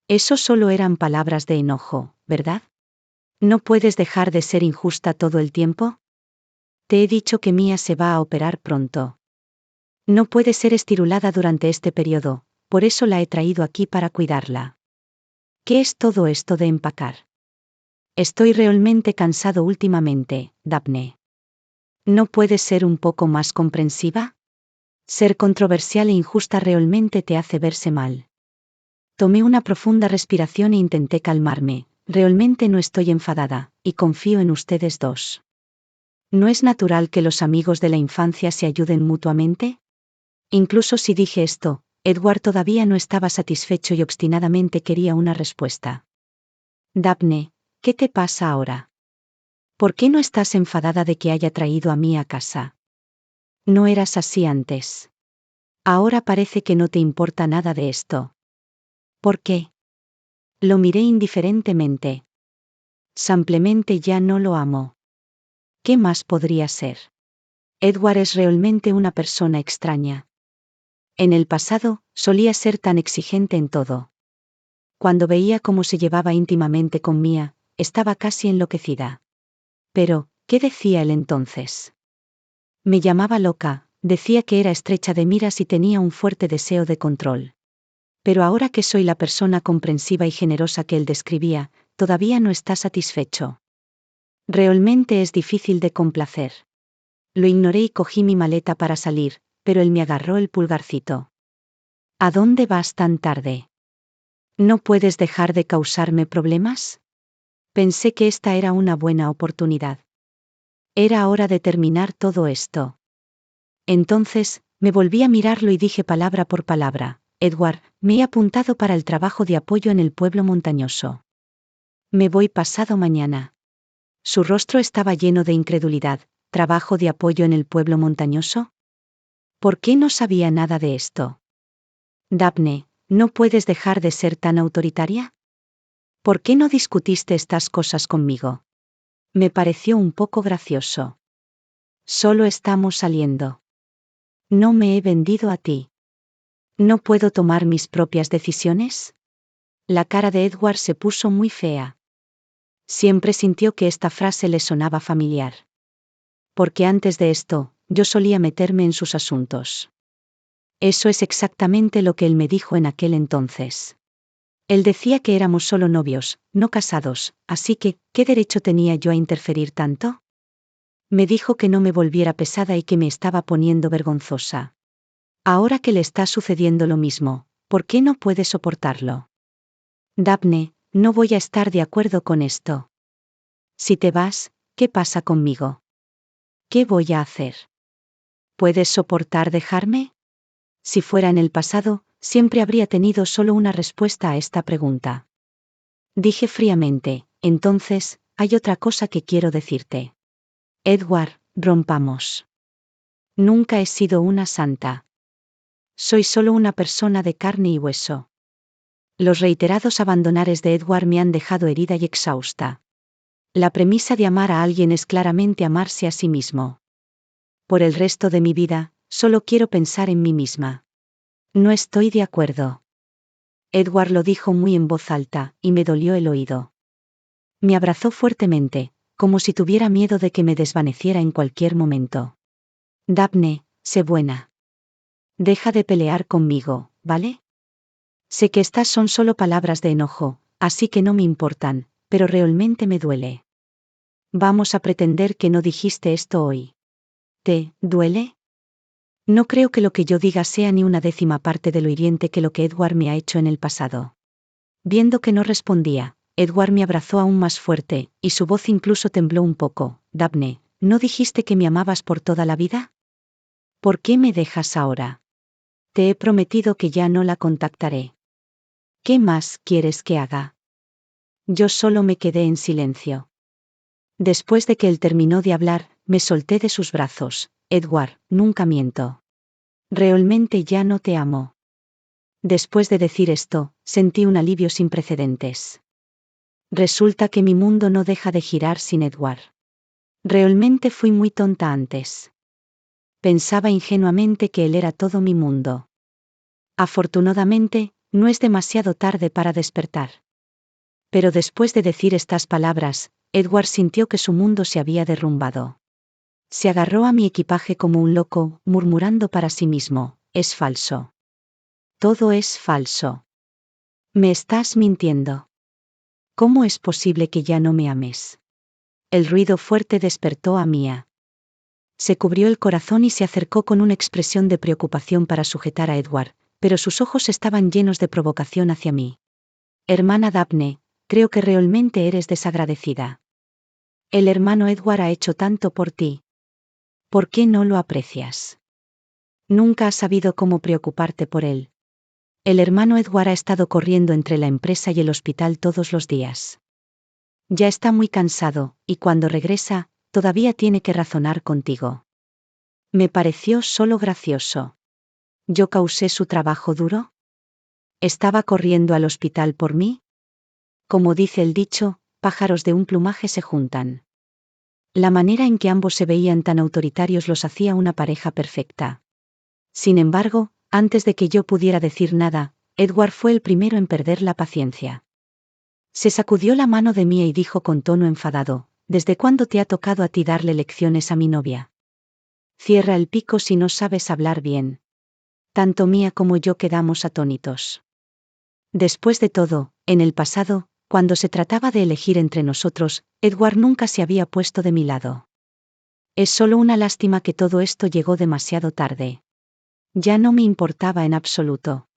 Eso solo eran palabras de enojo, ¿verdad? ¿No puedes dejar de ser injusta todo el tiempo? Te he dicho que Mia se va a operar pronto. No puede ser estirulada durante este periodo, por eso la he traído aquí para cuidarla. ¿Qué es todo esto de empacar? Estoy realmente cansado últimamente, Daphne. ¿No puedes ser un poco más comprensiva? Ser controversial e injusta realmente te hace verse mal. Tomé una profunda respiración e intenté calmarme. Realmente no estoy enfadada, y confío en ustedes dos. ¿No es natural que los amigos de la infancia se ayuden mutuamente? Incluso si dije esto, Edward todavía no estaba satisfecho y obstinadamente quería una respuesta. Daphne, ¿qué te pasa ahora? ¿Por qué no estás enfadada de que haya traído a mí a casa? No eras así antes. Ahora parece que no te importa nada de esto. ¿Por qué? Lo miré indiferentemente. Simplemente ya no lo amo. ¿Qué más podría ser? Edward es realmente una persona extraña. En el pasado, solía ser tan exigente en todo. Cuando veía cómo se llevaba íntimamente con Mia, estaba casi enloquecida. Pero, ¿qué decía él entonces? Me llamaba loca, decía que era estrecha de miras y tenía un fuerte deseo de control. Pero ahora que soy la persona comprensiva y generosa que él describía, todavía no está satisfecho. Realmente es difícil de complacer. Lo ignoré y cogí mi maleta para salir, pero él me agarró el pulgarcito. ¿A dónde vas tan tarde? ¿No puedes dejar de causarme problemas? Pensé que esta era una buena oportunidad. Era hora de terminar todo esto. Entonces, me volví a mirarlo y dije palabra por palabra: Edward, me he apuntado para el trabajo de apoyo en el pueblo montañoso. Me voy pasado mañana. Su rostro estaba lleno de incredulidad. ¿Trabajo de apoyo en el pueblo montañoso? ¿Por qué no sabía nada de esto? Daphne, ¿no puedes dejar de ser tan autoritaria? ¿Por qué no discutiste estas cosas conmigo? Me pareció un poco gracioso. Solo estamos saliendo. No me he vendido a ti. ¿No puedo tomar mis propias decisiones? La cara de Edward se puso muy fea. Siempre sintió que esta frase le sonaba familiar. Porque antes de esto, yo solía meterme en sus asuntos. Eso es exactamente lo que él me dijo en aquel entonces. Él decía que éramos solo novios, no casados, así que, ¿qué derecho tenía yo a interferir tanto? Me dijo que no me volviera pesada y que me estaba poniendo vergonzosa. Ahora que le está sucediendo lo mismo, ¿por qué no puede soportarlo? Daphne, no voy a estar de acuerdo con esto. Si te vas, ¿qué pasa conmigo? ¿Qué voy a hacer? ¿Puedes soportar dejarme? Si fuera en el pasado, siempre habría tenido solo una respuesta a esta pregunta. Dije fríamente: entonces, hay otra cosa que quiero decirte. Edward, rompamos. Nunca he sido una santa. Soy solo una persona de carne y hueso. Los reiterados abandonares de Edward me han dejado herida y exhausta. La premisa de amar a alguien es claramente amarse a sí mismo. Por el resto de mi vida, solo quiero pensar en mí misma. No estoy de acuerdo. Edward lo dijo muy en voz alta, y me dolió el oído. Me abrazó fuertemente, como si tuviera miedo de que me desvaneciera en cualquier momento. Daphne, sé buena. Deja de pelear conmigo, ¿vale? Sé que estas son solo palabras de enojo, así que no me importan, pero realmente me duele. Vamos a pretender que no dijiste esto hoy. ¿Te duele? No creo que lo que yo diga sea ni una décima parte de lo hiriente que lo que Edward me ha hecho en el pasado. Viendo que no respondía, Edward me abrazó aún más fuerte, y su voz incluso tembló un poco. Daphne, ¿no dijiste que me amabas por toda la vida? ¿Por qué me dejas ahora? Te he prometido que ya no la contactaré. ¿Qué más quieres que haga? Yo solo me quedé en silencio. Después de que él terminó de hablar, me solté de sus brazos. Edward, nunca miento. Realmente ya no te amo. Después de decir esto, sentí un alivio sin precedentes. Resulta que mi mundo no deja de girar sin Edward. Realmente fui muy tonta antes. Pensaba ingenuamente que él era todo mi mundo. Afortunadamente, no es demasiado tarde para despertar. Pero después de decir estas palabras, Edward sintió que su mundo se había derrumbado. Se agarró a mi equipaje como un loco, murmurando para sí mismo, es falso. Todo es falso. Me estás mintiendo. ¿Cómo es posible que ya no me ames? El ruido fuerte despertó a Mia. Se cubrió el corazón y se acercó con una expresión de preocupación para sujetar a Edward, pero sus ojos estaban llenos de provocación hacia mí. Hermana Daphne, creo que realmente eres desagradecida. El hermano Edward ha hecho tanto por ti. ¿Por qué no lo aprecias? Nunca has sabido cómo preocuparte por él. El hermano Edward ha estado corriendo entre la empresa y el hospital todos los días. Ya está muy cansado, y cuando regresa, todavía tiene que razonar contigo. Me pareció solo gracioso. ¿Yo causé su trabajo duro? ¿Estaba corriendo al hospital por mí? Como dice el dicho, pájaros de un plumaje se juntan. La manera en que ambos se veían tan autoritarios los hacía una pareja perfecta. Sin embargo, antes de que yo pudiera decir nada, Edward fue el primero en perder la paciencia. Se sacudió la mano de Mia y dijo con tono enfadado, ¿desde cuándo te ha tocado a ti darle lecciones a mi novia? Cierra el pico si no sabes hablar bien. Tanto Mia como yo quedamos atónitos. Después de todo, en el pasado, cuando se trataba de elegir entre nosotros, Edward nunca se había puesto de mi lado. Es solo una lástima que todo esto llegó demasiado tarde. Ya no me importaba en absoluto.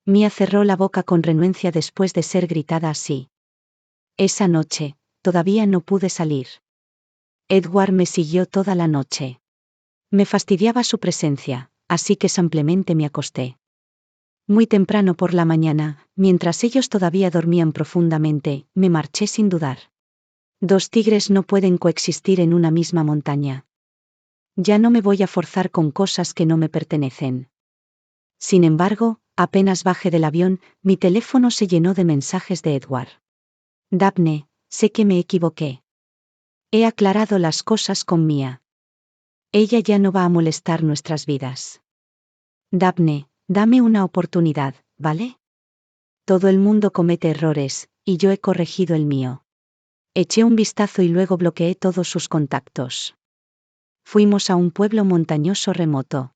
Mia cerró la boca con renuencia después de ser gritada así. Esa noche, todavía no pude salir. Edward me siguió toda la noche. Me fastidiaba su presencia, así que simplemente me acosté. Muy temprano por la mañana, mientras ellos todavía dormían profundamente, me marché sin dudar. Dos tigres no pueden coexistir en una misma montaña. Ya no me voy a forzar con cosas que no me pertenecen. Sin embargo, apenas bajé del avión, mi teléfono se llenó de mensajes de Edward. Daphne, sé que me equivoqué. He aclarado las cosas con Mia. Ella ya no va a molestar nuestras vidas. Daphne, dame una oportunidad, ¿vale? Todo el mundo comete errores, y yo he corregido el mío. Eché un vistazo y luego bloqueé todos sus contactos. Fuimos a un pueblo montañoso remoto.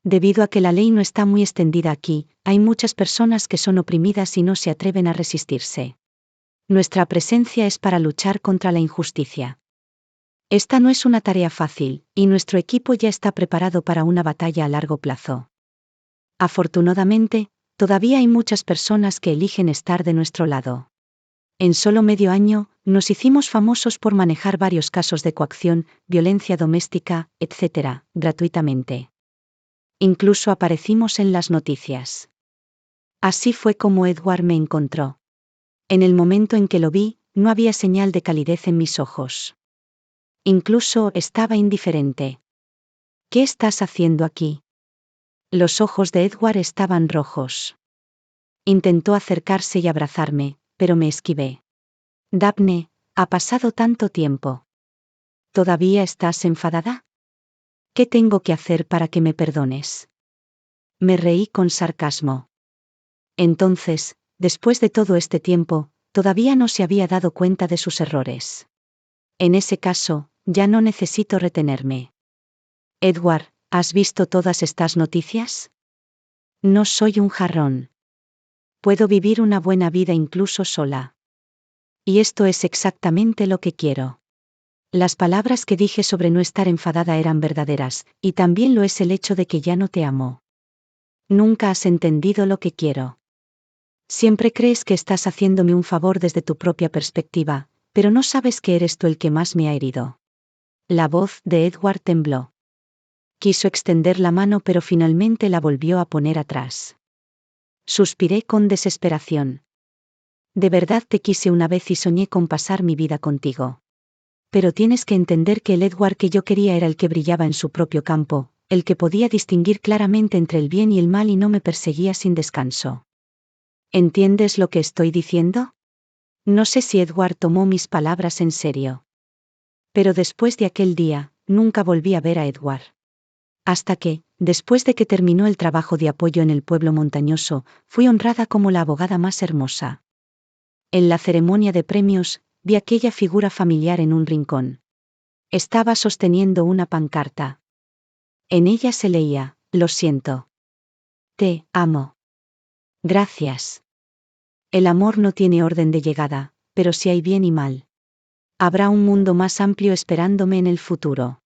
Debido a que la ley no está muy extendida aquí, hay muchas personas que son oprimidas y no se atreven a resistirse. Nuestra presencia es para luchar contra la injusticia. Esta no es una tarea fácil, y nuestro equipo ya está preparado para una batalla a largo plazo. Afortunadamente, todavía hay muchas personas que eligen estar de nuestro lado. En solo medio año, nos hicimos famosos por manejar varios casos de coacción, violencia doméstica, etc., gratuitamente. Incluso aparecimos en las noticias. Así fue como Edward me encontró. En el momento en que lo vi, no había señal de calidez en mis ojos. Incluso estaba indiferente. ¿Qué estás haciendo aquí? Los ojos de Edward estaban rojos. Intentó acercarse y abrazarme, pero me esquivé. Daphne, ha pasado tanto tiempo. ¿Todavía estás enfadada? ¿Qué tengo que hacer para que me perdones? Me reí con sarcasmo. Entonces, después de todo este tiempo, todavía no se había dado cuenta de sus errores. En ese caso, ya no necesito retenerme. Edward, ¿has visto todas estas noticias? No soy un jarrón. Puedo vivir una buena vida incluso sola. Y esto es exactamente lo que quiero. Las palabras que dije sobre no estar enfadada eran verdaderas, y también lo es el hecho de que ya no te amo. Nunca has entendido lo que quiero. Siempre crees que estás haciéndome un favor desde tu propia perspectiva, pero no sabes que eres tú el que más me ha herido. La voz de Edward tembló. Quiso extender la mano pero finalmente la volvió a poner atrás. Suspiré con desesperación. De verdad te quise una vez y soñé con pasar mi vida contigo. Pero tienes que entender que el Edward que yo quería era el que brillaba en su propio campo, el que podía distinguir claramente entre el bien y el mal y no me perseguía sin descanso. ¿Entiendes lo que estoy diciendo? No sé si Edward tomó mis palabras en serio. Pero después de aquel día, nunca volví a ver a Edward. Hasta que, después de que terminó el trabajo de apoyo en el pueblo montañoso, fui honrada como la abogada más hermosa. En la ceremonia de premios, vi aquella figura familiar en un rincón. Estaba sosteniendo una pancarta. En ella se leía: lo siento. Te amo. Gracias. El amor no tiene orden de llegada, pero sí hay bien y mal. Habrá un mundo más amplio esperándome en el futuro.